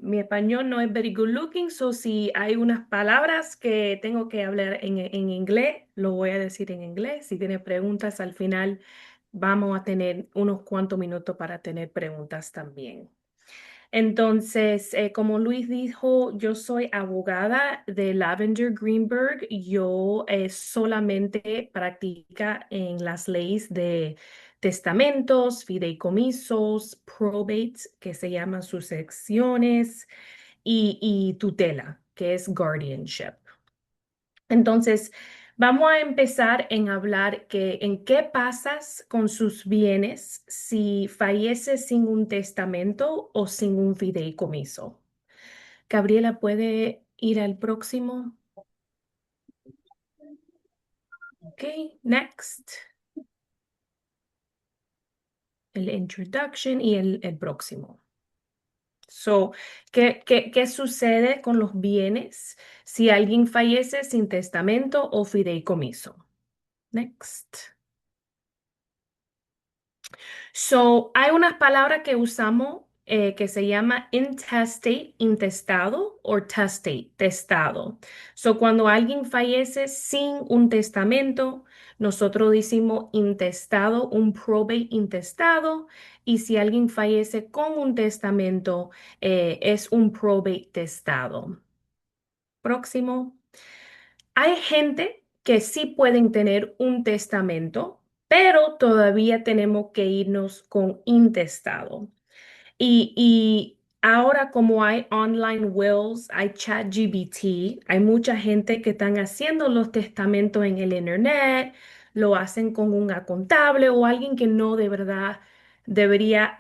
mi español no es very good looking, so si hay unas palabras que tengo que hablar en inglés, lo voy a decir en inglés. Si tiene preguntas al final, vamos a tener unos cuantos minutos para tener preguntas también. Entonces, como Luis dijo, yo soy abogada de Lavender Greenberg. Yo solamente practica en las leyes de testamentos, fideicomisos, probates, que se llaman sucesiones, y tutela, que es guardianship. Entonces, vamos a empezar en hablar en qué pasas con sus bienes si fallece sin un testamento o sin un fideicomiso. Gabriela, ¿puede ir al próximo? Ok, next. El introduction y el próximo. So, ¿qué sucede con los bienes si alguien fallece sin testamento o fideicomiso? Next. So, hay unas palabras que usamos que se llama intestate, intestado, o testate, testado. So, cuando alguien fallece sin un testamento, nosotros decimos intestado, un probate intestado, y si alguien fallece con un testamento, es un probate testado. Próximo. Hay gente que sí pueden tener un testamento, pero todavía tenemos que irnos con intestado. Y ahora como hay online wills, hay ChatGPT, hay mucha gente que están haciendo los testamentos en el internet, lo hacen con un contable o alguien que no de verdad debería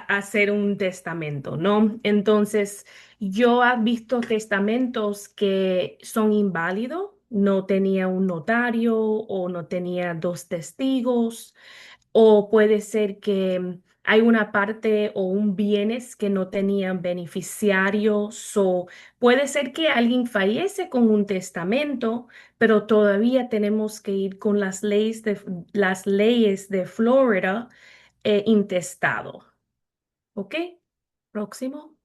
hacer un testamento, ¿no? Entonces, yo he visto testamentos que son inválidos, no tenía un notario o no tenía dos testigos, o puede ser que hay una parte o un bienes que no tenían beneficiarios, o puede ser que alguien fallece con un testamento, pero todavía tenemos que ir con las leyes de Florida intestado. ¿Ok? Próximo.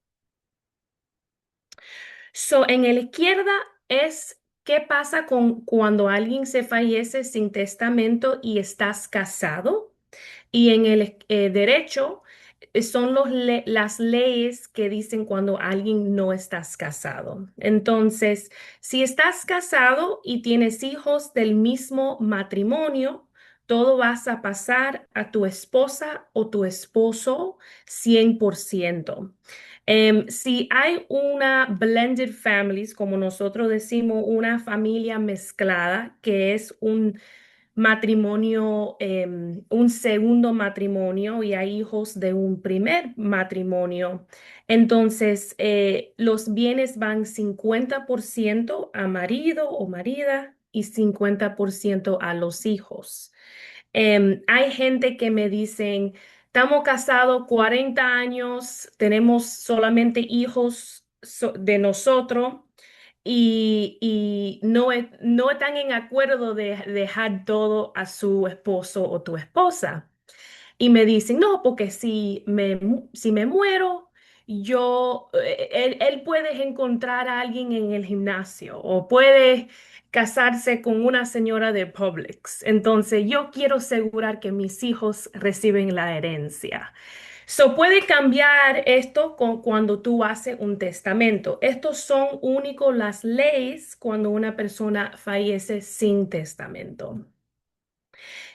So, en la izquierda es qué pasa con cuando alguien se fallece sin testamento y estás casado. Y en el derecho son las leyes que dicen cuando alguien no estás casado. Entonces, si estás casado y tienes hijos del mismo matrimonio, todo vas a pasar a tu esposa o tu esposo 100%. Si hay una blended families, como nosotros decimos, una familia mezclada, que es un matrimonio, un segundo matrimonio y hay hijos de un primer matrimonio. Entonces, los bienes van 50% a marido o marida y 50% a los hijos. Hay gente que me dicen, estamos casados 40 años, tenemos solamente hijos de nosotros y no están en acuerdo de dejar todo a su esposo o tu esposa. Y me dicen, no, porque si me muero, él puede encontrar a alguien en el gimnasio o puede casarse con una señora de Publix. Entonces, yo quiero asegurar que mis hijos reciben la herencia. So, puede cambiar esto cuando tú haces un testamento. Estos son únicos las leyes cuando una persona fallece sin testamento.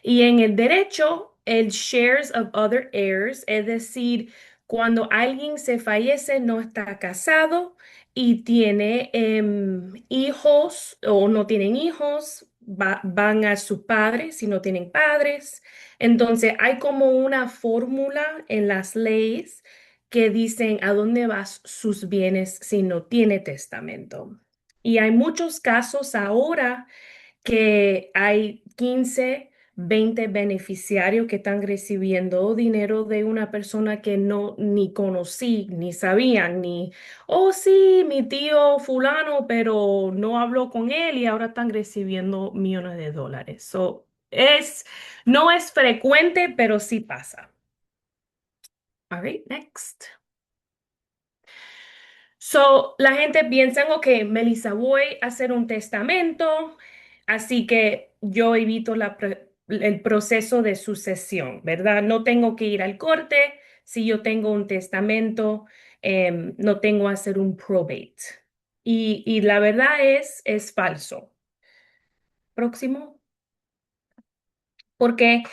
Y en el derecho, el shares of other heirs, es decir, cuando alguien se fallece, no está casado y tiene hijos o no tienen hijos, van a sus padres si no tienen padres. Entonces, hay como una fórmula en las leyes que dicen a dónde van sus bienes si no tiene testamento. Y hay muchos casos ahora que hay 15, 20 beneficiarios que están recibiendo dinero de una persona que no ni conocí, ni sabían, ni, oh sí, mi tío fulano, pero no habló con él y ahora están recibiendo millones de dólares. No es frecuente, pero sí pasa. All right, next. So, la gente piensa, ok, Melissa, voy a hacer un testamento, así que yo evito el proceso de sucesión, ¿verdad? No tengo que ir al corte. Si yo tengo un testamento, no tengo que hacer un probate. Y la verdad es falso. Próximo. Porque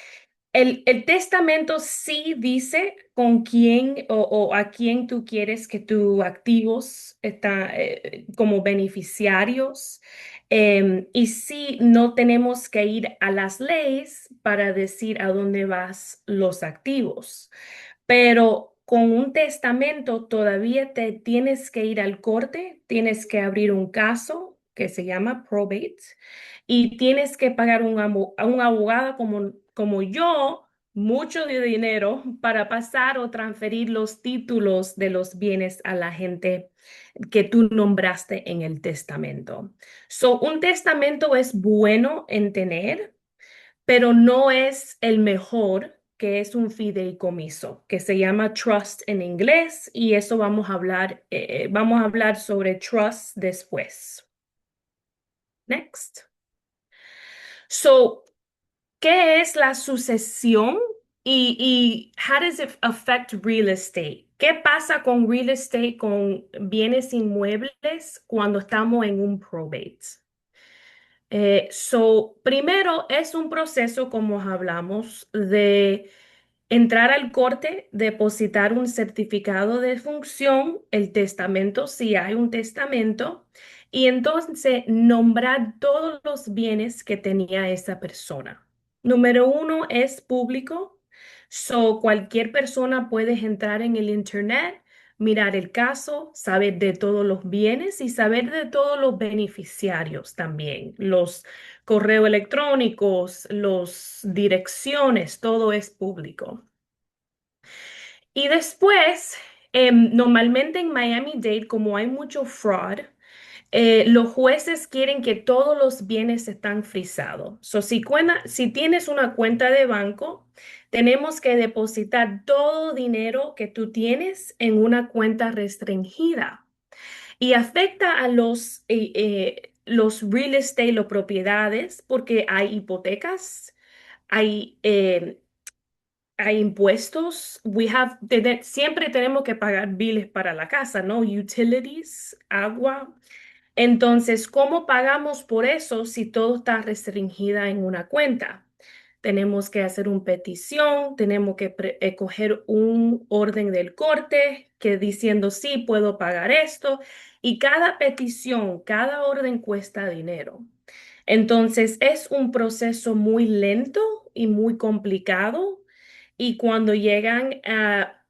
el testamento sí dice con quién o a quién tú quieres que tus activos están como beneficiarios. Y sí, no tenemos que ir a las leyes para decir a dónde vas los activos. Pero con un testamento todavía te tienes que ir al corte, tienes que abrir un caso que se llama probate y tienes que pagar a un abogado como yo mucho de dinero para pasar o transferir los títulos de los bienes a la gente que tú nombraste en el testamento. So, un testamento es bueno en tener, pero no es el mejor, que es un fideicomiso, que se llama trust en inglés, y eso vamos a hablar sobre trust después. Next. So, ¿qué es la sucesión y how does it affect real estate? ¿Qué pasa con real estate, con bienes inmuebles cuando estamos en un probate? Primero es un proceso, como hablamos, de entrar al corte, depositar un certificado de función, el testamento, si hay un testamento, y entonces nombrar todos los bienes que tenía esa persona. Número uno es público, cualquier persona puede entrar en el internet, mirar el caso, saber de todos los bienes y saber de todos los beneficiarios también, los correos electrónicos, las direcciones, todo es público. Y después, normalmente en Miami-Dade, como hay mucho fraud, los jueces quieren que todos los bienes están frisados. Si tienes una cuenta de banco, tenemos que depositar todo dinero que tú tienes en una cuenta restringida. Y afecta a los real estate, las propiedades, porque hay hipotecas, hay, eh, hay impuestos. Siempre tenemos que pagar biles para la casa, ¿no? Utilities, agua. Entonces, ¿cómo pagamos por eso si todo está restringida en una cuenta? Tenemos que hacer una petición, tenemos que coger un orden del corte que diciendo sí, puedo pagar esto. Y cada petición, cada orden cuesta dinero. Entonces, es un proceso muy lento y muy complicado. Y cuando llegan a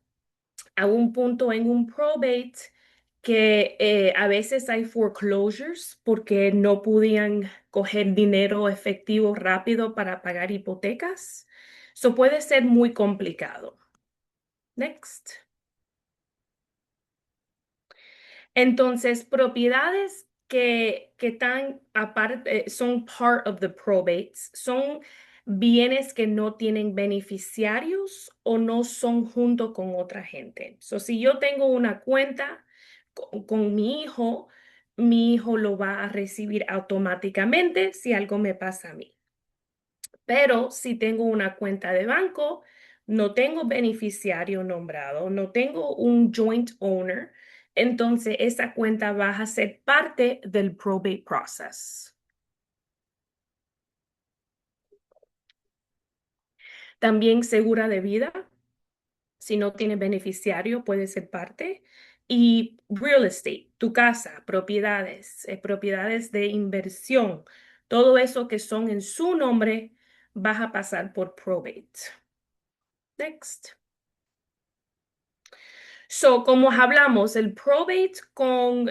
un punto en un probate que a veces hay foreclosures porque no podían coger dinero efectivo rápido para pagar hipotecas. Eso puede ser muy complicado. Next. Entonces, propiedades que están aparte, son part of the probates, son bienes que no tienen beneficiarios o no son junto con otra gente. Si yo tengo una cuenta con mi hijo lo va a recibir automáticamente si algo me pasa a mí. Pero si tengo una cuenta de banco, no tengo beneficiario nombrado, no tengo un joint owner, entonces esa cuenta va a ser parte del probate process. También segura de vida, si no tiene beneficiario, puede ser parte. Y real estate, tu casa, propiedades, propiedades de inversión, todo eso que son en su nombre, vas a pasar por probate. Next. Como hablamos, el probate con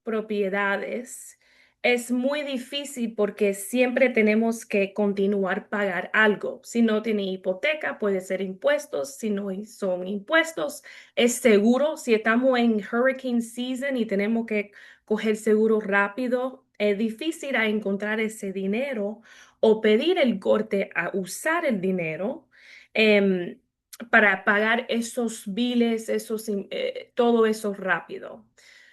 propiedades es muy difícil porque siempre tenemos que continuar pagar algo. Si no tiene hipoteca, puede ser impuestos. Si no son impuestos, es seguro. Si estamos en hurricane season y tenemos que coger seguro rápido, es difícil a encontrar ese dinero o pedir el corte a usar el dinero. Em, para pagar esos biles, todo eso rápido.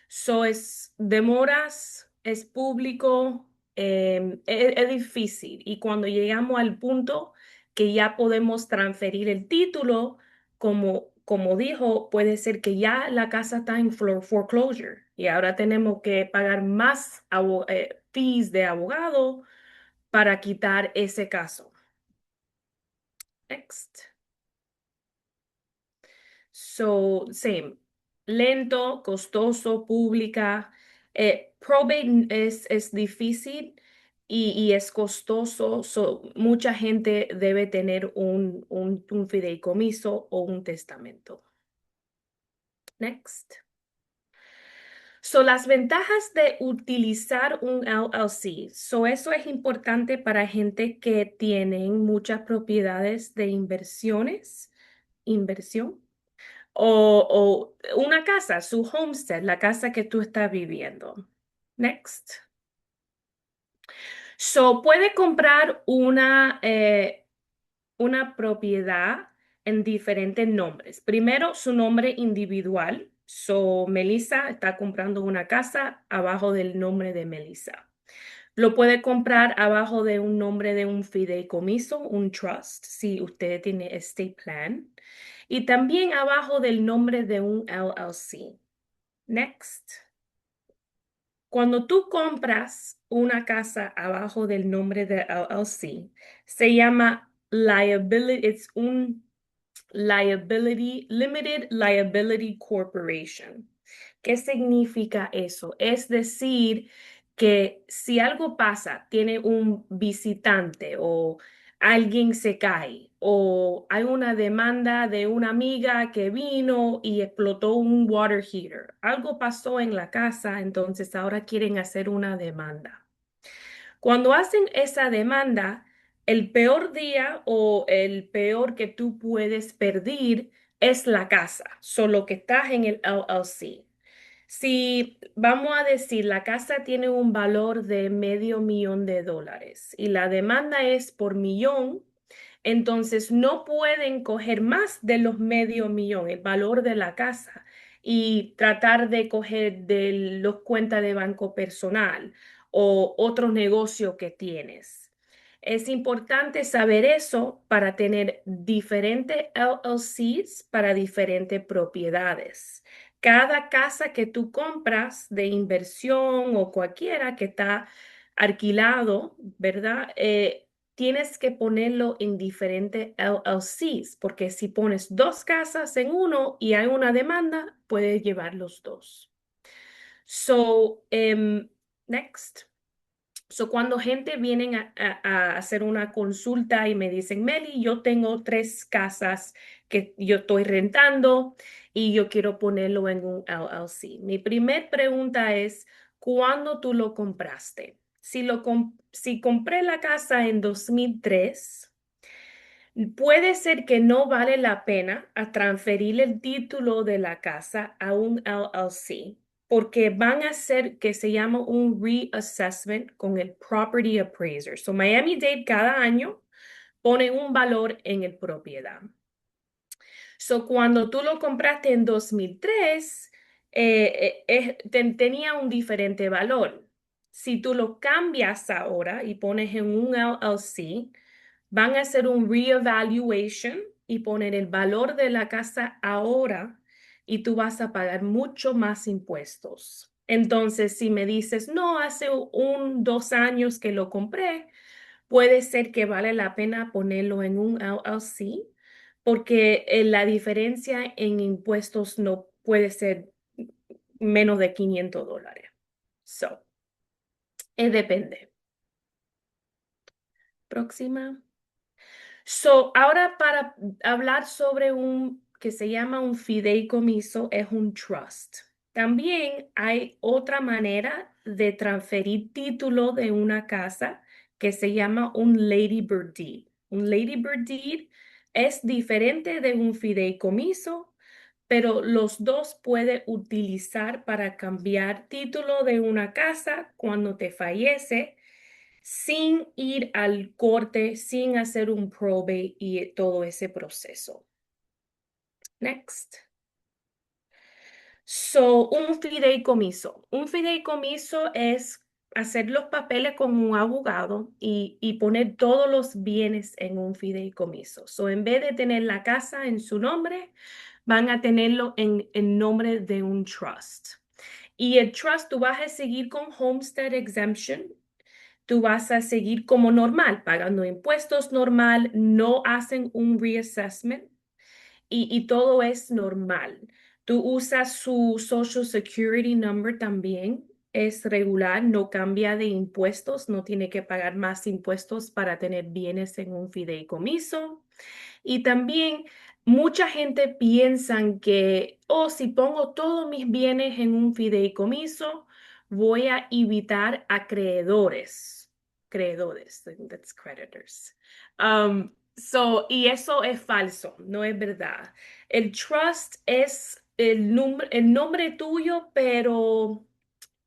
So es demoras, es público, es difícil. Y cuando llegamos al punto que ya podemos transferir el título, como dijo, puede ser que ya la casa está en foreclosure y ahora tenemos que pagar más fees de abogado para quitar ese caso. Next. So, same. Lento, costoso, pública. Probate es difícil y es costoso. So, mucha gente debe tener un fideicomiso o un testamento. Next. So, las ventajas de utilizar un LLC. So, eso es importante para gente que tienen muchas propiedades de inversión. O una casa, su homestead, la casa que tú estás viviendo. Next. So, puede comprar una propiedad en diferentes nombres. Primero, su nombre individual. So, Melissa está comprando una casa abajo del nombre de Melissa. Lo puede comprar abajo de un nombre de un fideicomiso, un trust, si usted tiene estate plan. Y también abajo del nombre de un LLC. Next. Cuando tú compras una casa abajo del nombre de LLC, se llama liability, es un limited liability corporation. ¿Qué significa eso? Es decir, que si algo pasa, tiene un visitante o alguien se cae o hay una demanda de una amiga que vino y explotó un water heater. Algo pasó en la casa, entonces ahora quieren hacer una demanda. Cuando hacen esa demanda, el peor día o el peor que tú puedes perder es la casa, solo que estás en el LLC. Si vamos a decir, la casa tiene un valor de $500,000 y la demanda es por millón, entonces no pueden coger más de los $500,000, el valor de la casa, y tratar de coger de los cuentas de banco personal o otro negocio que tienes. Es importante saber eso para tener diferentes LLCs para diferentes propiedades. Cada casa que tú compras de inversión o cualquiera que está alquilado, ¿verdad? Tienes que ponerlo en diferentes LLCs, porque si pones dos casas en uno y hay una demanda, puedes llevar los dos. So, next. So, cuando gente viene a hacer una consulta y me dicen, Meli, yo tengo tres casas que yo estoy rentando y yo quiero ponerlo en un LLC. Mi primer pregunta es, ¿cuándo tú lo compraste? Si compré la casa en 2003, puede ser que no vale la pena a transferir el título de la casa a un LLC porque van a hacer que se llama un reassessment con el property appraiser. So Miami-Dade cada año pone un valor en el propiedad. So cuando tú lo compraste en 2003, tenía un diferente valor. Si tú lo cambias ahora y pones en un LLC, van a hacer un reevaluation y poner el valor de la casa ahora y tú vas a pagar mucho más impuestos. Entonces, si me dices, no, hace 2 años que lo compré, puede ser que vale la pena ponerlo en un LLC porque la diferencia en impuestos no puede ser menos de $500. So, depende. Próxima. So, ahora para hablar sobre un que se llama un fideicomiso, es un trust. También hay otra manera de transferir título de una casa que se llama un Lady Bird Deed. Un Lady Bird Deed es diferente de un fideicomiso, pero los dos puede utilizar para cambiar título de una casa cuando te fallece sin ir al corte, sin hacer un probate y todo ese proceso. Next. So, un fideicomiso. Un fideicomiso es hacer los papeles con un abogado y poner todos los bienes en un fideicomiso. So, en vez de tener la casa en su nombre, van a tenerlo en nombre de un trust. Y el trust, tú vas a seguir con Homestead Exemption. Tú vas a seguir como normal, pagando impuestos normal, no hacen un reassessment y todo es normal. Tú usas su Social Security Number también, es regular, no cambia de impuestos, no tiene que pagar más impuestos para tener bienes en un fideicomiso. Y también mucha gente piensa que, oh, si pongo todos mis bienes en un fideicomiso, voy a evitar acreedores. Creedores, that's creditors. Y eso es falso, no es verdad. El trust es el nombre tuyo, pero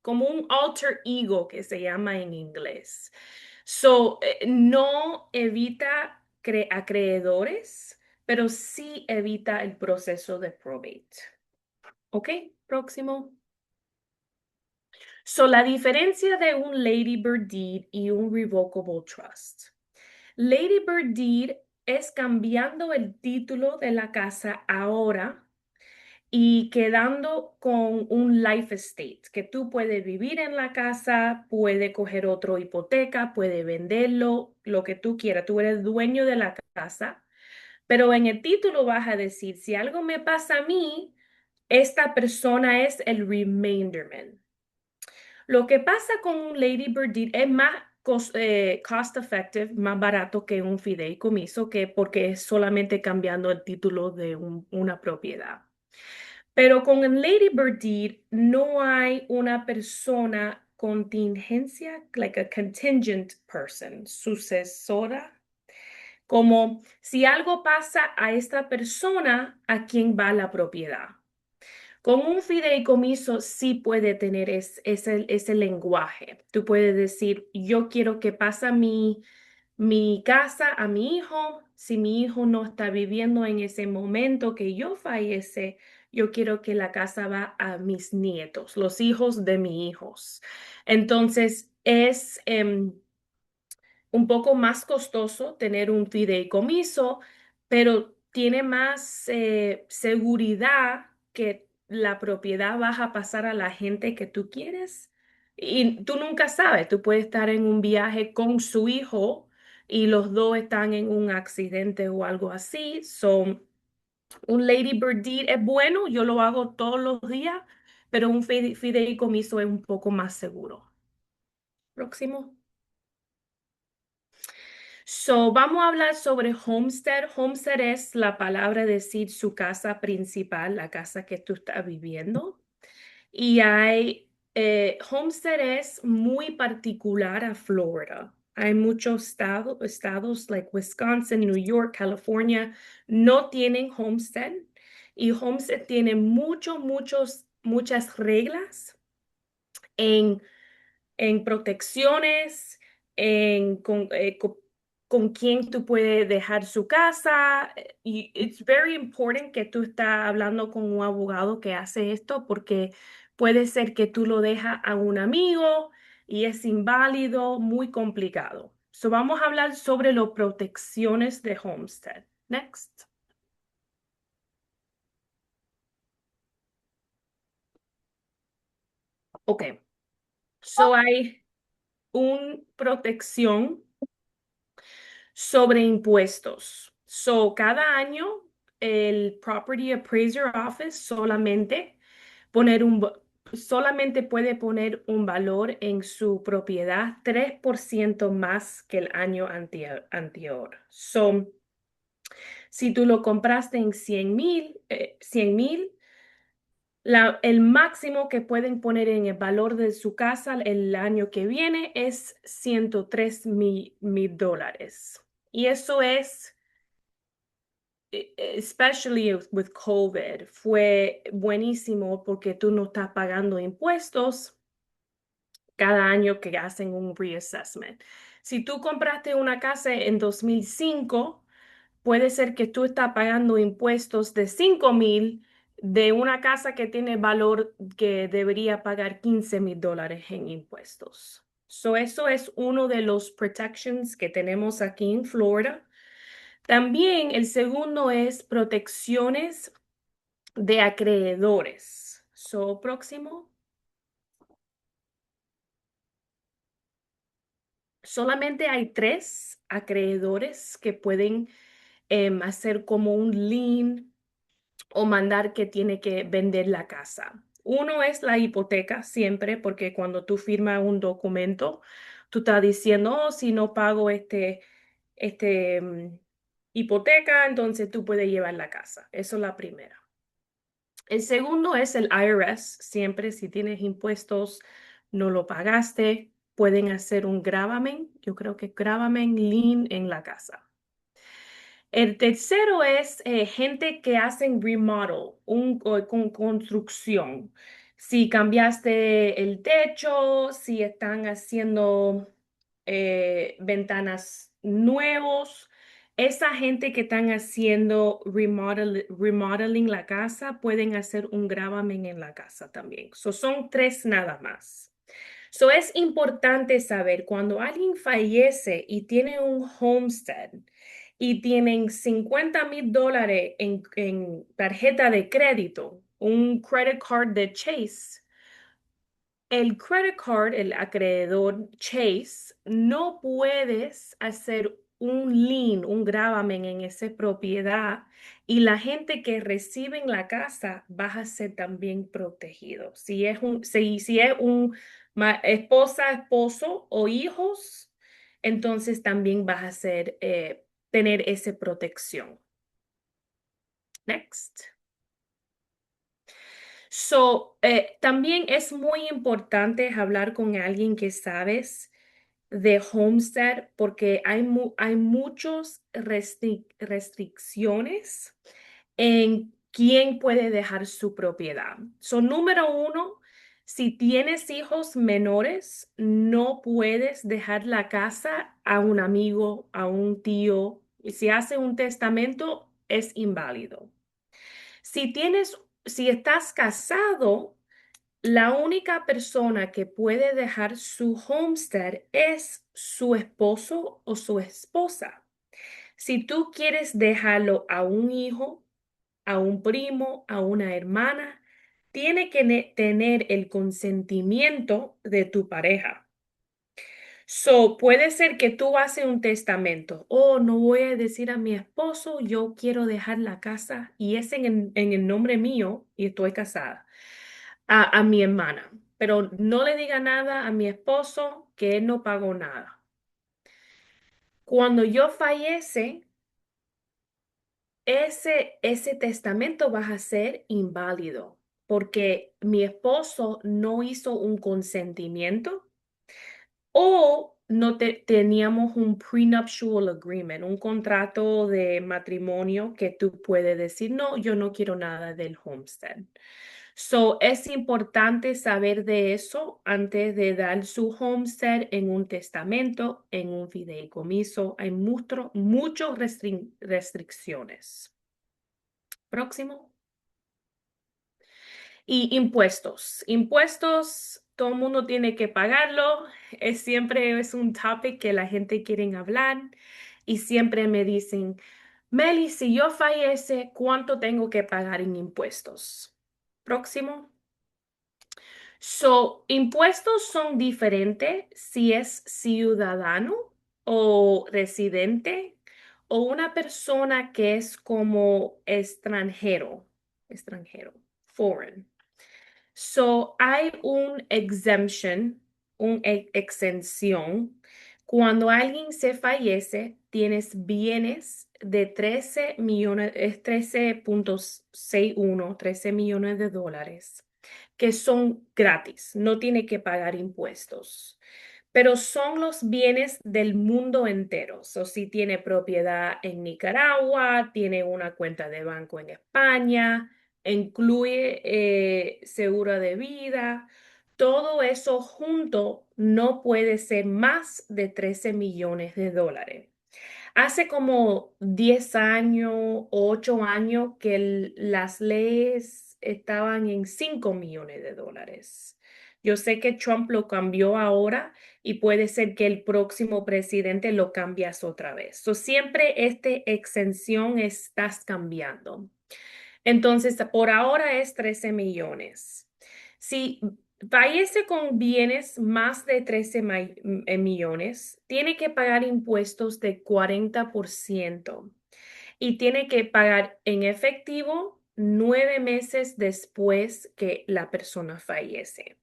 como un alter ego que se llama en inglés. No evita acreedores, pero sí evita el proceso de probate. ¿Ok? Próximo. La diferencia de un Lady Bird Deed y un Revocable Trust. Lady Bird Deed es cambiando el título de la casa ahora y quedando con un life estate, que tú puedes vivir en la casa, puedes coger otro hipoteca, puedes venderlo, lo que tú quieras. Tú eres dueño de la casa, pero en el título vas a decir, si algo me pasa a mí, esta persona es el remainderman. Lo que pasa con un Lady Bird Deed es más cost effective, más barato que un fideicomiso, porque es solamente cambiando el título de una propiedad. Pero con el Lady Bird Deed no hay una persona contingencia, like a contingent person, sucesora, como si algo pasa a esta persona, ¿a quién va la propiedad? Con un fideicomiso sí puede tener ese lenguaje. Tú puedes decir, yo quiero que pase mi casa a mi hijo. Si mi hijo no está viviendo en ese momento que yo fallece, yo quiero que la casa va a mis nietos, los hijos de mis hijos. Entonces, es un poco más costoso tener un fideicomiso, pero tiene más seguridad que la propiedad va a pasar a la gente que tú quieres. Y tú nunca sabes, tú puedes estar en un viaje con su hijo y los dos están en un accidente o algo así. Un Lady Bird Deed es bueno, yo lo hago todos los días, pero un fideicomiso es un poco más seguro. Próximo. Vamos a hablar sobre homestead. Homestead es la palabra decir su casa principal, la casa que tú estás viviendo. Y homestead es muy particular a Florida. Hay muchos estados like Wisconsin, New York, California, no tienen homestead. Y homestead tiene muchas reglas en protecciones, con quién tú puedes dejar su casa. Y it's very important que tú estás hablando con un abogado que hace esto porque puede ser que tú lo dejas a un amigo y es inválido, muy complicado. Vamos a hablar sobre las protecciones de Homestead. Next. Ok. Hay una protección sobre impuestos. Cada año el Property Appraiser Office poner un, solamente puede poner un valor en su propiedad 3% más que el año anterior. Si tú lo compraste en 100,000, el máximo que pueden poner en el valor de su casa el año que viene es 103,000 dólares. Y eso es, especially with COVID, fue buenísimo porque tú no estás pagando impuestos cada año que hacen un reassessment. Si tú compraste una casa en 2005, puede ser que tú estás pagando impuestos de 5,000 de una casa que tiene valor que debería pagar $15,000 en impuestos. So, eso es uno de los protections que tenemos aquí en Florida. También el segundo es protecciones de acreedores. So, próximo. Solamente hay tres acreedores que pueden hacer como un lien o mandar que tiene que vender la casa. Uno es la hipoteca siempre, porque cuando tú firmas un documento, tú estás diciendo, oh, si no pago este hipoteca, entonces tú puedes llevar la casa. Eso es la primera. El segundo es el IRS. Siempre si tienes impuestos, no lo pagaste, pueden hacer un gravamen. Yo creo que gravamen lien en la casa. El tercero es gente que hacen remodel, con construcción. Si cambiaste el techo, si están haciendo ventanas nuevos, esa gente que están haciendo remodeling la casa pueden hacer un gravamen en la casa también. Son tres nada más. So, es importante saber cuando alguien fallece y tiene un homestead y tienen $50,000 en tarjeta de crédito, un credit card de Chase. El credit card, el acreedor Chase, no puedes hacer un lien, un gravamen en esa propiedad y la gente que recibe en la casa va a ser también protegido. Si es un esposa, esposo o hijos, entonces también vas a tener esa protección. Next. También es muy importante hablar con alguien que sabes de homestead porque hay muchas restricciones en quién puede dejar su propiedad. Número uno, si tienes hijos menores, no puedes dejar la casa a un amigo, a un tío. Y si hace un testamento, es inválido. Si estás casado, la única persona que puede dejar su homestead es su esposo o su esposa. Si tú quieres dejarlo a un hijo, a un primo, a una hermana, tiene que tener el consentimiento de tu pareja. Puede ser que tú haces un testamento. Oh, no voy a decir a mi esposo, yo quiero dejar la casa y es en el nombre mío y estoy casada. A mi hermana, pero no le diga nada a mi esposo que él no pagó nada. Cuando yo fallece, ese testamento va a ser inválido porque mi esposo no hizo un consentimiento o no teníamos un prenuptial agreement, un contrato de matrimonio que tú puedes decir, no, yo no quiero nada del homestead. Es importante saber de eso antes de dar su homestead en un testamento, en un fideicomiso. Hay muchas restricciones. Próximo. Y impuestos. Impuestos, todo el mundo tiene que pagarlo. Siempre es un topic que la gente quiere hablar y siempre me dicen, Meli, si yo fallece, ¿cuánto tengo que pagar en impuestos? Próximo. Impuestos son diferentes si es ciudadano o residente o una persona que es como extranjero, foreign. Hay un exemption, exención. Cuando alguien se fallece, tienes bienes de 13 millones, es 13,61, 13 millones de dólares, que son gratis, no tiene que pagar impuestos. Pero son los bienes del mundo entero. Si tiene propiedad en Nicaragua, tiene una cuenta de banco en España, incluye seguro de vida, todo eso junto no puede ser más de 13 millones de dólares. Hace como 10 años, 8 años que las leyes estaban en $5 millones. Yo sé que Trump lo cambió ahora y puede ser que el próximo presidente lo cambias otra vez. So, siempre esta exención estás cambiando. Entonces, por ahora es 13 millones. Si fallece con bienes más de 13 millones, tiene que pagar impuestos de 40% y tiene que pagar en efectivo 9 meses después que la persona fallece.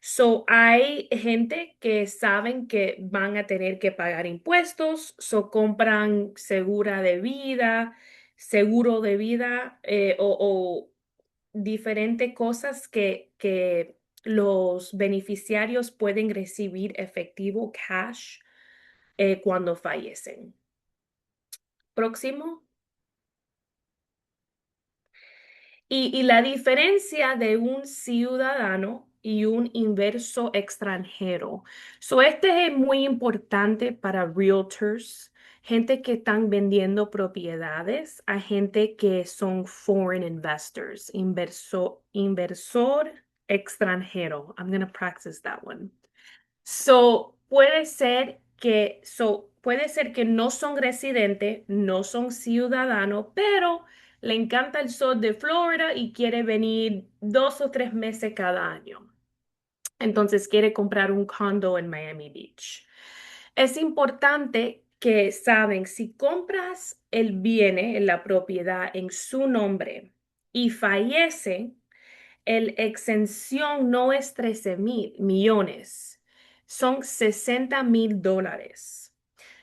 So, hay gente que saben que van a tener que pagar impuestos, so compran seguro de vida o diferentes cosas que los beneficiarios pueden recibir efectivo, cash, cuando fallecen. Próximo. Y la diferencia de un ciudadano y un inverso extranjero. So, este es muy importante para realtors, gente que están vendiendo propiedades, a gente que son foreign investors, inversor extranjero. I'm going to practice that one. Puede ser que no son residentes, no son ciudadanos, pero le encanta el sol de Florida y quiere venir 2 o 3 meses cada año. Entonces quiere comprar un condo en Miami Beach. Es importante que saben, si compras el bien, la propiedad en su nombre y fallece, el exención no es 13 millones, son $60,000.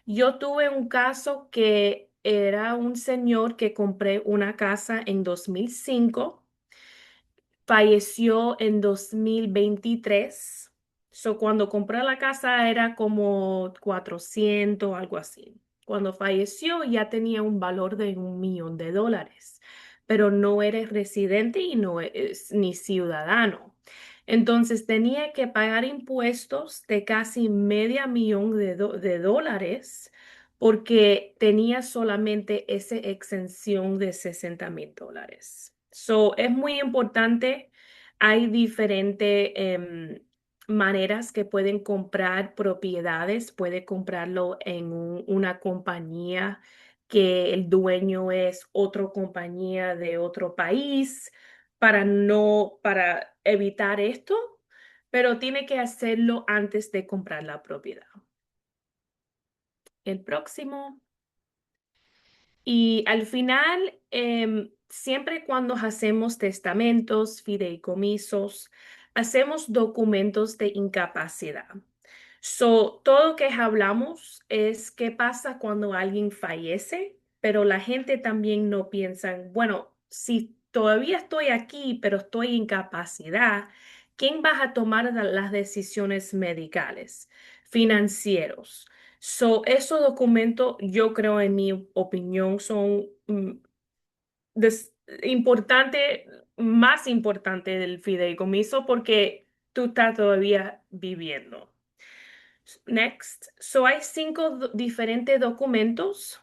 Yo tuve un caso que era un señor que compré una casa en 2005, falleció en 2023. So, cuando compré la casa era como 400, algo así. Cuando falleció ya tenía un valor de $1 millón, pero no eres residente y no es ni ciudadano. Entonces tenía que pagar impuestos de casi media millón de dólares porque tenía solamente esa exención de $60,000. So, es muy importante. Hay diferentes maneras que pueden comprar propiedades. Puede comprarlo en una compañía que el dueño es otra compañía de otro país para evitar esto, pero tiene que hacerlo antes de comprar la propiedad. El próximo. Y al final, siempre cuando hacemos testamentos, fideicomisos, hacemos documentos de incapacidad. So, todo que hablamos es qué pasa cuando alguien fallece, pero la gente también no piensa, bueno, si todavía estoy aquí, pero estoy en incapacidad, ¿quién va a tomar las decisiones médicas, financieros? So, esos documentos, yo creo, en mi opinión, son importante, más importante del fideicomiso porque tú estás todavía viviendo. Next. So, hay 5 diferentes documentos.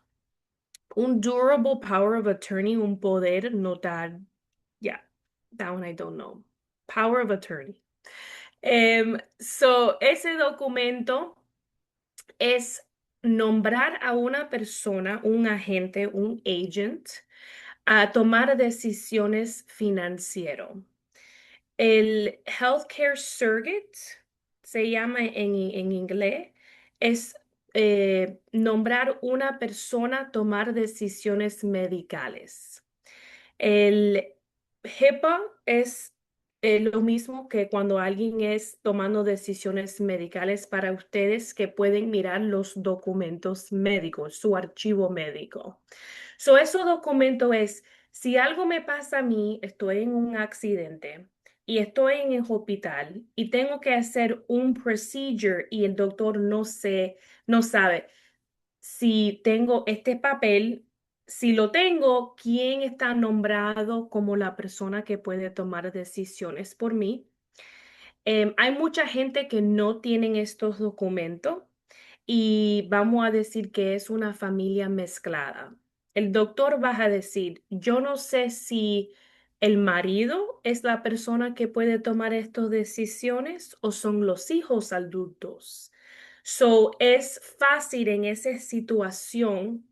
Un durable power of attorney, un poder notar. Yeah, that one I don't know. Power of attorney. So, ese documento es nombrar a una persona, un agente, un agent, a tomar decisiones financieras. El healthcare surrogate se llama en inglés, es nombrar una persona a tomar decisiones medicales. El HIPAA es lo mismo que cuando alguien es tomando decisiones medicales para ustedes que pueden mirar los documentos médicos, su archivo médico. So, ese documento es, si algo me pasa a mí, estoy en un accidente y estoy en el hospital y tengo que hacer un procedure y el doctor no sabe si tengo este papel, si lo tengo, quién está nombrado como la persona que puede tomar decisiones por mí. Hay mucha gente que no tienen estos documentos y vamos a decir que es una familia mezclada. El doctor va a decir, yo no sé si el marido es la persona que puede tomar estas decisiones o son los hijos adultos. So, es fácil en esa situación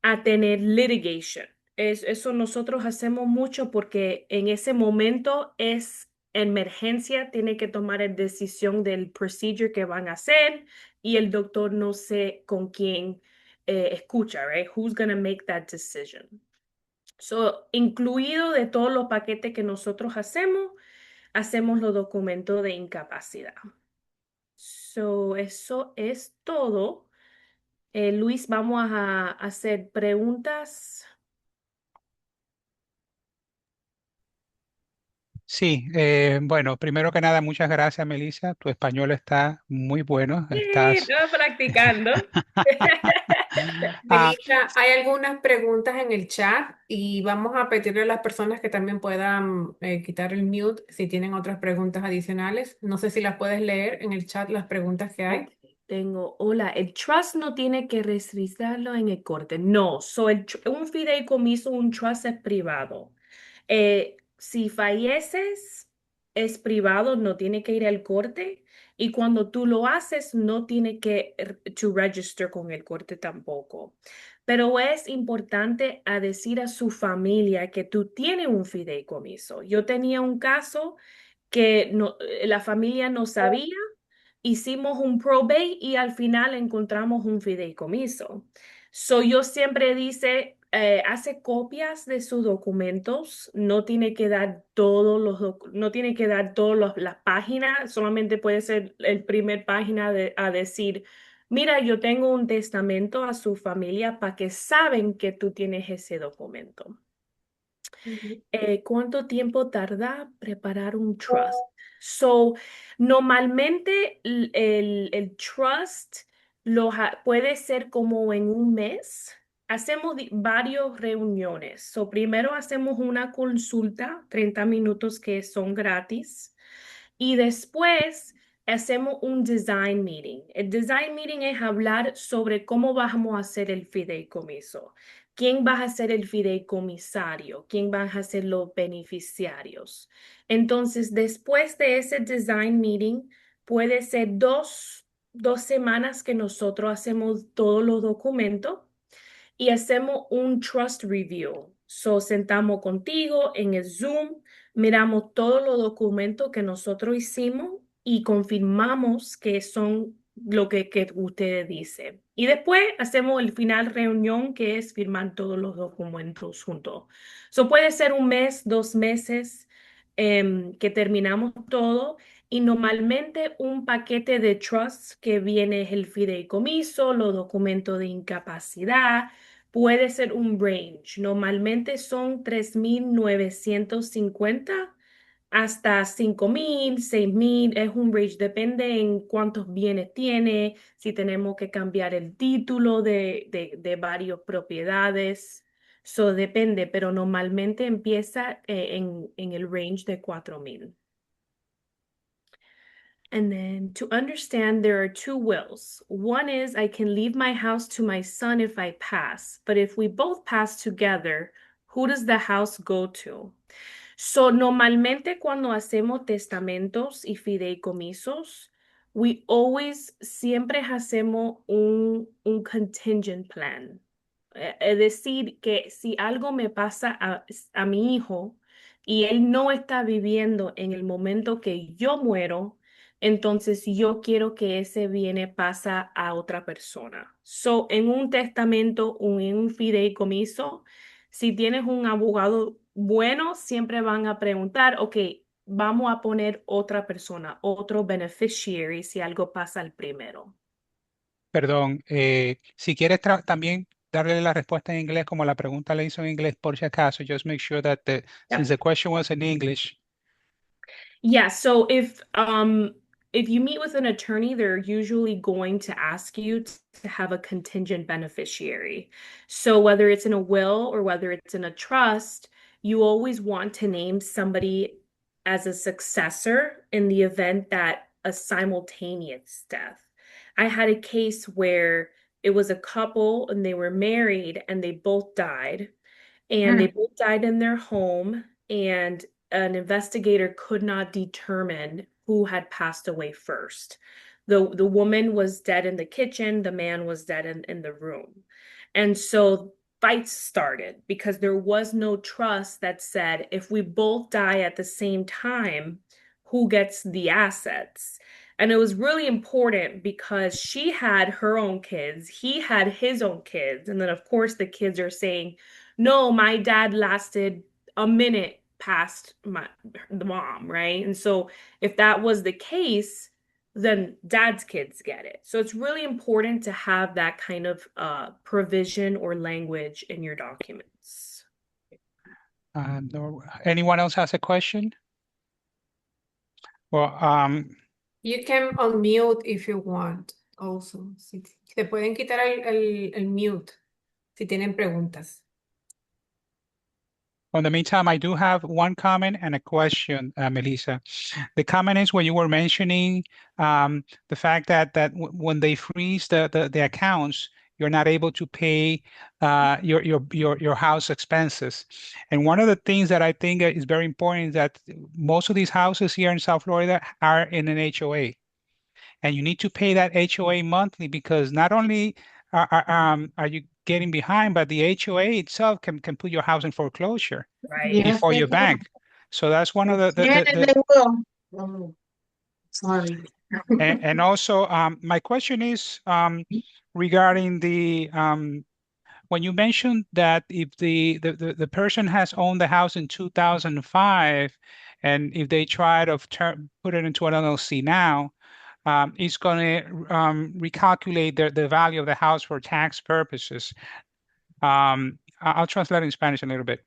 a tener litigation. Eso nosotros hacemos mucho porque en ese momento es emergencia, tiene que tomar la decisión del procedure que van a hacer y el doctor no sé con quién escucha, right? Who's gonna make that decision? So, incluido de todos los paquetes que nosotros hacemos, hacemos los documentos de incapacidad. So, eso es todo. Luis, vamos a hacer preguntas. Sí, bueno, primero que nada, muchas gracias, Melissa. Tu español está muy bueno. Sí, Estás. estaba practicando. Ah, Melissa, hay algunas preguntas en el chat y vamos a pedirle a las personas que también puedan quitar el mute si tienen otras preguntas adicionales. No sé si las puedes leer en el chat, las preguntas que Ok, hay. hola, el trust no tiene que registrarlo en el corte. No, un fideicomiso, un trust es privado. Si falleces, es privado, no tiene que ir al corte. Y cuando tú lo haces, no tiene que to register con el corte tampoco. Pero es importante a decir a su familia que tú tienes un fideicomiso. Yo tenía un caso que la familia no sabía. Hicimos un probate y al final encontramos un fideicomiso. So yo siempre dice, hace copias de sus documentos, no tiene que dar no tiene que dar todas las páginas, solamente puede ser el primer página a decir, mira, yo tengo un testamento a su familia para que saben que tú tienes ese documento. Ujú. ¿Cuánto tiempo tarda preparar un trust? So, normalmente el trust puede ser como en un mes. Hacemos varias reuniones. So, primero hacemos una consulta, 30 minutos que son gratis. Y después hacemos un design meeting. El design meeting es hablar sobre cómo vamos a hacer el fideicomiso. ¿Quién va a ser el fideicomisario? ¿Quién van a ser los beneficiarios? Entonces, después de ese design meeting, puede ser dos semanas que nosotros hacemos todos los documentos y hacemos un trust review. So, sentamos contigo en el Zoom, miramos todos los documentos que nosotros hicimos y confirmamos que son lo que ustedes dicen. Y después hacemos el final reunión, que es firmar todos los documentos juntos. So, puede ser un mes, 2 meses que terminamos todo. Y normalmente un paquete de trust que viene es el fideicomiso, los documentos de incapacidad. Puede ser un range. Normalmente son 3.950 hasta 5.000, 6.000. Es un range. Depende en cuántos bienes tiene, si tenemos que cambiar el título de varias propiedades. Eso depende, pero normalmente empieza en el range de 4.000. And then to understand, there are two wills. One is I can leave my house to my son if I pass, but if we both pass together, who does the house go to? So, normalmente cuando hacemos testamentos y fideicomisos, we always, siempre hacemos un contingent plan. Es decir, que si algo me pasa a mi hijo y él no está viviendo en el momento que yo muero, entonces yo quiero que ese viene pasa a otra persona. So, en un testamento o en un fideicomiso, si tienes un abogado bueno, siempre van a preguntar, ok, vamos a poner otra persona, otro beneficiary si algo pasa al primero. perdón, si quieres también darle la respuesta en inglés como la pregunta le hizo en inglés por si acaso, just make sure that since Yep. the question was in English. Yeah, so if you meet with an attorney, they're usually going to ask you to have a contingent beneficiary. So whether it's in a will or whether it's in a trust, you always want to name somebody as a successor in the event that a simultaneous death. I had a case where it was a couple and they were married and they both died. And they Mm. both died in their home, and an investigator could not determine who had passed away first. The woman was dead in the kitchen, the man was dead in the room. And so fights started because there was no trust that said if we both die at the same time, who gets the assets? And it was really important because she had her own kids, he had his own kids. And then, of course, the kids are saying, no, my dad lasted a minute past the mom, right? And so if that was the case, then dad's kids get it. So it's really important to have that kind of provision or language in your documents. Anyone else has a question? Well, You can unmute if you want also. Si, te pueden quitar el mute si tienen preguntas. in the meantime, I do have one comment and a question, Melissa. The comment is when you were mentioning the fact that when they freeze the accounts, you're not able to pay your house expenses. And one of the things that I think is very important is that most of these houses here in South Florida are in an HOA, and you need to pay that HOA monthly because not only are you getting behind, but the HOA itself can put your house in foreclosure Right. Yes, before they your will. bank. So that's one of the, Yes, the they will. Oh, sorry. and also my question is regarding the when you mentioned that if the person has owned the house in 2005 and if they try to put it into an LLC now, it's going to recalculate the value of the house for tax purposes. I'll translate in Spanish a little bit.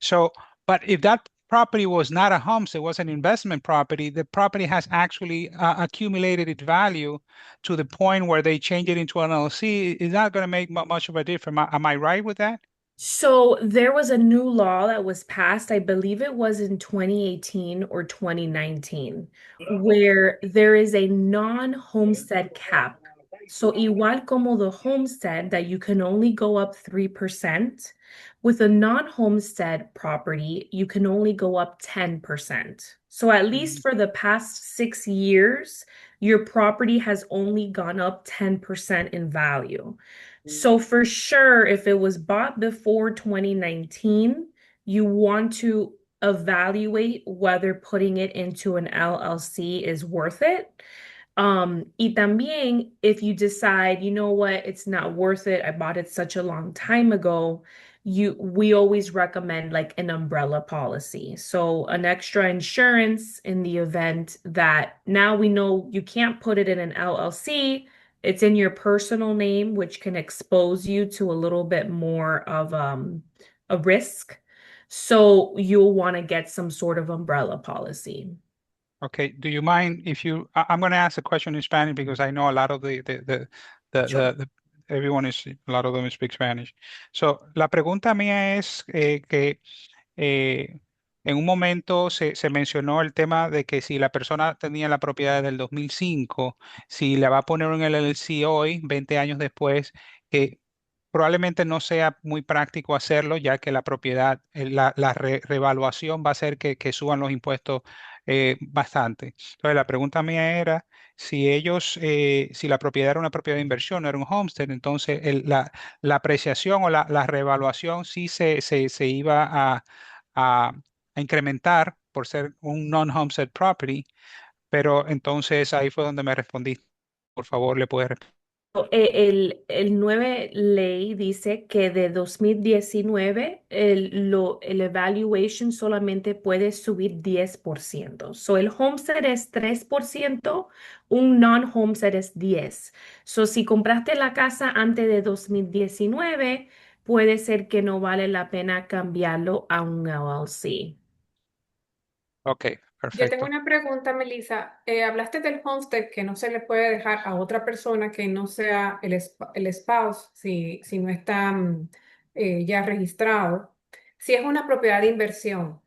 So, but if that property was not a homestead, it was an investment property, the property has actually accumulated its value to the point where they change it into an LLC. Is not going to make much of a difference. Am I right with that? So there was a new law that was passed, I believe it was in 2018 or 2019, where there is a non-homestead cap. So igual como the homestead that you can only go up 3%, with a non-homestead property, you can only go up 10%. So at least for the past 6 years, your property has only gone up 10% in value. So for sure, if it was bought before 2019, you want to evaluate whether putting it into an LLC is worth it. Y también, if you decide, you know what, it's not worth it, I bought it such a long time ago, we always recommend like an umbrella policy. So an extra insurance in the event that now we know you can't put it in an LLC, it's in your personal name, which can expose you to a little bit more of a risk. So you'll want to get some sort of umbrella policy. Okay. Do you mind if I'm going to ask a question in Spanish because I know a lot of Sure. everyone is, a lot of them speak Spanish. So, la pregunta mía es que eh, en un momento se mencionó el tema de que si la persona tenía la propiedad del 2005, si la va a poner en el LLC hoy, 20 años después, que probablemente no sea muy práctico hacerlo, ya que la propiedad, revaluación va a hacer que suban los impuestos bastante. Entonces, la pregunta mía era si ellos, si la propiedad era una propiedad de inversión, no era un homestead, entonces la apreciación o la revaluación sí se iba a, a incrementar por ser un non-homestead property, pero entonces ahí fue donde me respondí. Por favor, le puedes responder. El 9 ley dice que de 2019 el evaluation solamente puede subir 10%. So el homestead es 3%, un non-homestead es 10%. So si compraste la casa antes de 2019, puede ser que no vale la pena cambiarlo a un LLC. Ok, Yo tengo perfecto. una pregunta, Melissa. Hablaste del homestead que no se le puede dejar a otra persona que no sea el spouse si no está ya registrado. Si es una propiedad de inversión,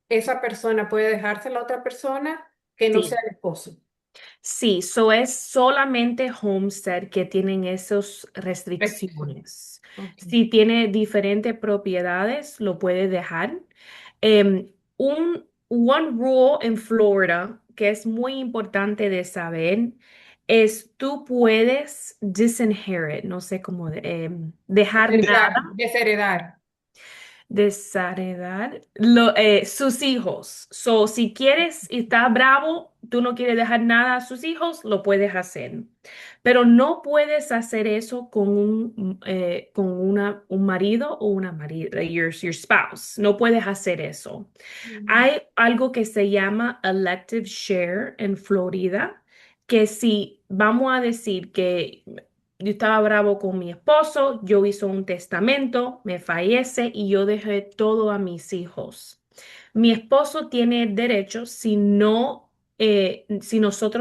esa persona puede dejársela a otra persona que no sea Sí. el esposo. Sí, so es solamente Homestead que tienen esas Restricción. restricciones. Ok. Si tiene diferentes propiedades, lo puede dejar. One rule en Florida que es muy importante de saber es tú puedes disinherit, no sé cómo, dejar nada. Desheredar, desheredar. Desheredar sus hijos. So, si quieres y está bravo, tú no quieres dejar nada a sus hijos, lo puedes hacer. Pero no puedes hacer eso con un marido o una marida, your spouse. No puedes hacer eso. Mm. Hay algo que se llama elective share en Florida, que si vamos a decir que yo estaba bravo con mi esposo, yo hice un testamento, me fallece y yo dejé todo a mis hijos. Mi esposo tiene el derecho, si nosotros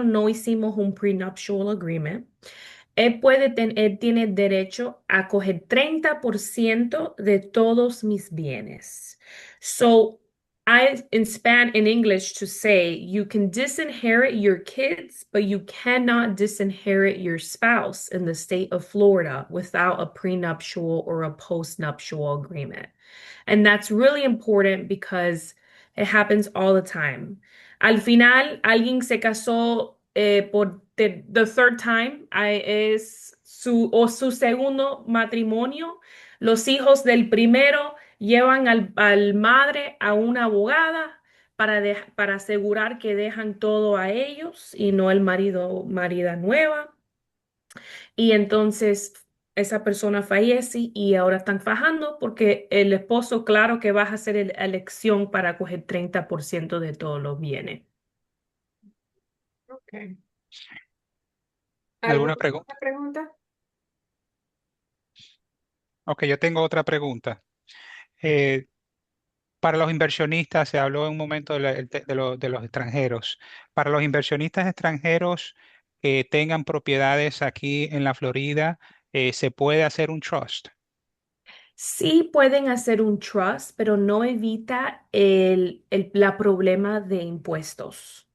no hicimos un prenuptial agreement, él tiene derecho a coger 30% de todos mis bienes. So, in English to say you can disinherit your kids, but you cannot disinherit your spouse in the state of Florida without a prenuptial or a postnuptial agreement. And that's really important because it happens all the time. Al final, alguien se casó por the third time, es su segundo matrimonio. Los hijos del primero llevan al madre a una abogada para asegurar que dejan todo a ellos y no el marida nueva. Y entonces esa persona fallece y ahora están fajando porque el esposo, claro que va a hacer la elección para coger 30% de todos los bienes. Ok. ¿Alguna ¿Alguna pregunta? otra pregunta? Ok, yo tengo otra pregunta. Eh, para los inversionistas, se habló en un momento de los extranjeros. Para los inversionistas extranjeros que tengan propiedades aquí en la Florida, ¿se puede hacer un trust? Sí pueden hacer un trust, pero no evita la problema de impuestos.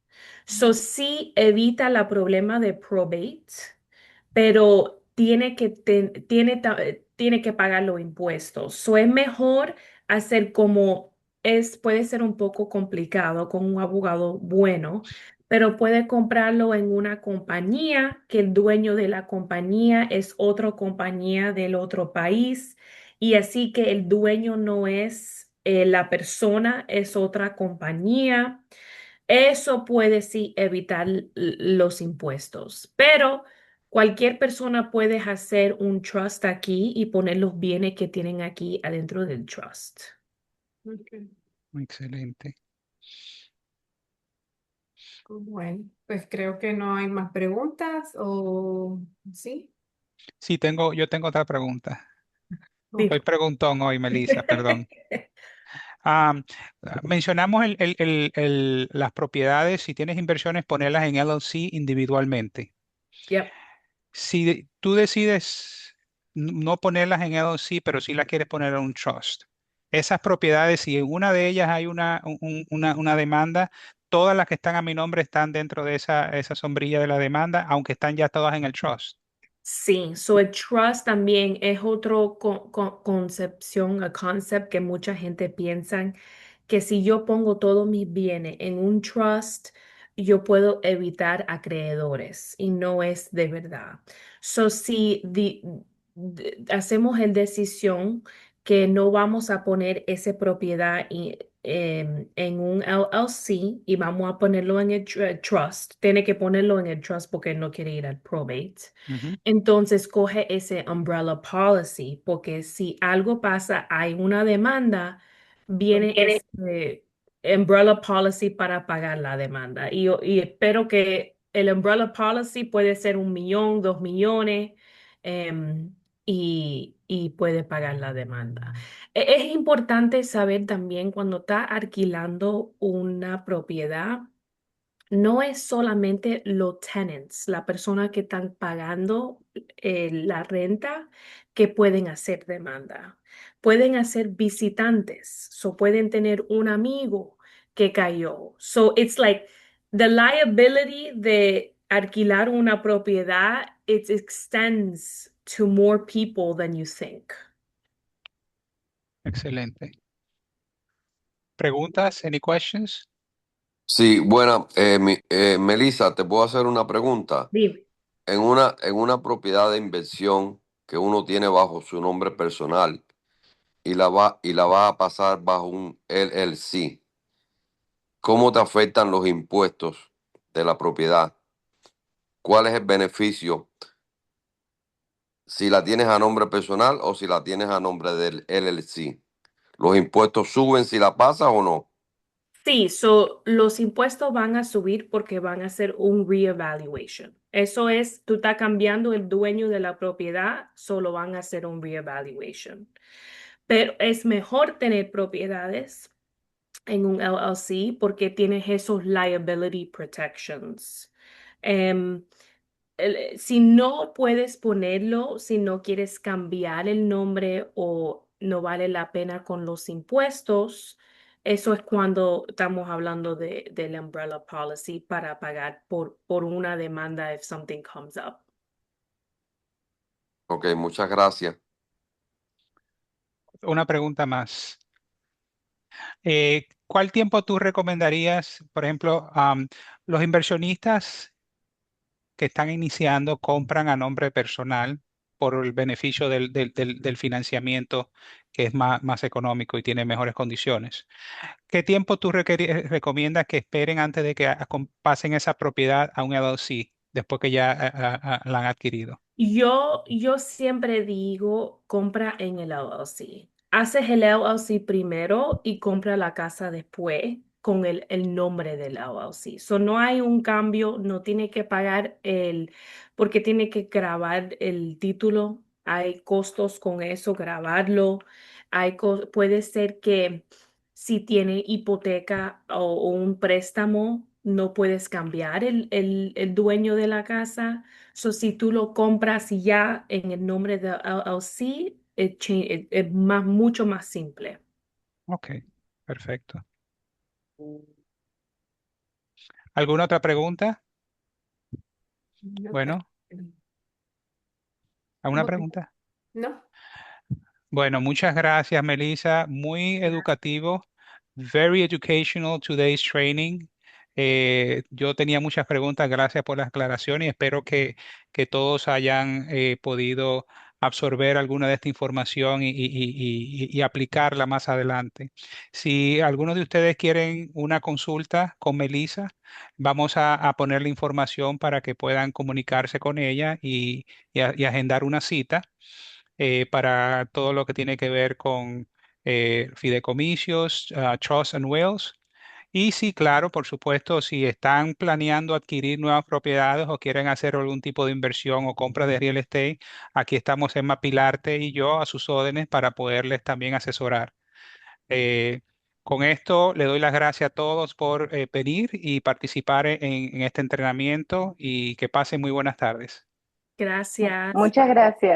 So sí evita la problema de probate, pero tiene que pagar los impuestos. So es mejor hacer puede ser un poco complicado con un abogado bueno, pero puede comprarlo en una compañía que el dueño de la compañía es otra compañía del otro país y así que el dueño no es la persona, es otra compañía. Eso puede sí evitar los impuestos, pero cualquier persona puede hacer un trust aquí y poner los bienes que tienen aquí adentro del trust. Ok. Excelente. Bueno, pues creo que no hay más preguntas o sí. Sí, yo tengo otra pregunta. Soy Dijo. preguntón hoy, Melissa, perdón. Ah, mencionamos las propiedades, si tienes inversiones, ponerlas en LLC individualmente. Yep. Si tú decides no ponerlas en LLC, pero sí las quieres poner en un trust, esas propiedades, si en una de ellas hay una demanda, todas las que están a mi nombre están dentro de esa sombrilla de la demanda, aunque están ya todas en el trust. Sí, so el trust también es otro concepción, a concept que mucha gente piensa que si yo pongo todos mis bienes en un trust, yo puedo evitar acreedores y no es de verdad. So si hacemos la decisión que no vamos a poner esa propiedad en un LLC y vamos a ponerlo en el trust, tiene que ponerlo en el trust porque no quiere ir al probate. Ujú. Entonces coge ese umbrella policy, porque si algo pasa, hay una demanda, viene ese umbrella policy para pagar la demanda. Y espero que el umbrella policy puede ser 1 millón, 2 millones, y puede pagar la demanda. Es importante saber también cuando está alquilando una propiedad. No es solamente los tenants, la persona que están pagando la renta, que pueden hacer demanda. Pueden hacer visitantes, so pueden tener un amigo que cayó. So it's like The liability de alquilar una propiedad, it extends to more people than you think. Excelente. ¿Preguntas? Any questions? Sí, bueno, Melissa, te puedo hacer una pregunta. Dime. En una propiedad de inversión que uno tiene bajo su nombre personal y la va a pasar bajo un LLC, ¿cómo te afectan los impuestos de la propiedad? ¿Cuál es el beneficio si la tienes a nombre personal o si la tienes a nombre del LLC? ¿Los impuestos suben si la pasas o no? Sí, los impuestos van a subir porque van a hacer un reevaluation. Eso es, tú estás cambiando el dueño de la propiedad, solo van a hacer un reevaluation. Pero es mejor tener propiedades en un LLC porque tienes esos liability protections. Em, si no puedes ponerlo, si no quieres cambiar el nombre o no vale la pena con los impuestos, eso es cuando estamos hablando del umbrella policy para pagar por una demanda if something comes up. Ok, muchas gracias. Una pregunta más. ¿Cuál tiempo tú recomendarías, por ejemplo, los inversionistas que están iniciando compran a nombre personal por el beneficio del financiamiento que es más económico y tiene mejores condiciones? ¿Qué tiempo tú recomiendas que esperen antes de que pasen esa propiedad a un LLC después que ya la han adquirido? Yo siempre digo, compra en el LLC. Haces el LLC primero y compra la casa después con el nombre del LLC. So, no hay un cambio, no tiene que pagar porque tiene que grabar el título. Hay costos con eso, grabarlo. Puede ser que si tiene hipoteca o un préstamo, no puedes cambiar el dueño de la casa. So, si tú lo compras ya en el nombre de LLC, es mucho más simple. Ok, perfecto. ¿Alguna otra pregunta? No, Bueno, ¿alguna ok. pregunta? No. Bueno, muchas gracias, Melissa. Muy educativo. Very educational today's training. Yo tenía muchas preguntas. Gracias por las aclaraciones y espero que todos hayan podido absorber alguna de esta información y aplicarla más adelante. Si algunos de ustedes quieren una consulta con Melissa, vamos a poner la información para que puedan comunicarse con ella y agendar una cita para todo lo que tiene que ver con fideicomisos, trusts and wills. Y sí, claro, por supuesto, si están planeando adquirir nuevas propiedades o quieren hacer algún tipo de inversión o compra de real estate, aquí estamos Emma Pilarte y yo a sus órdenes para poderles también asesorar. Eh, con esto le doy las gracias a todos por venir y participar en este entrenamiento y que pasen muy buenas tardes. Gracias. Muchas gracias.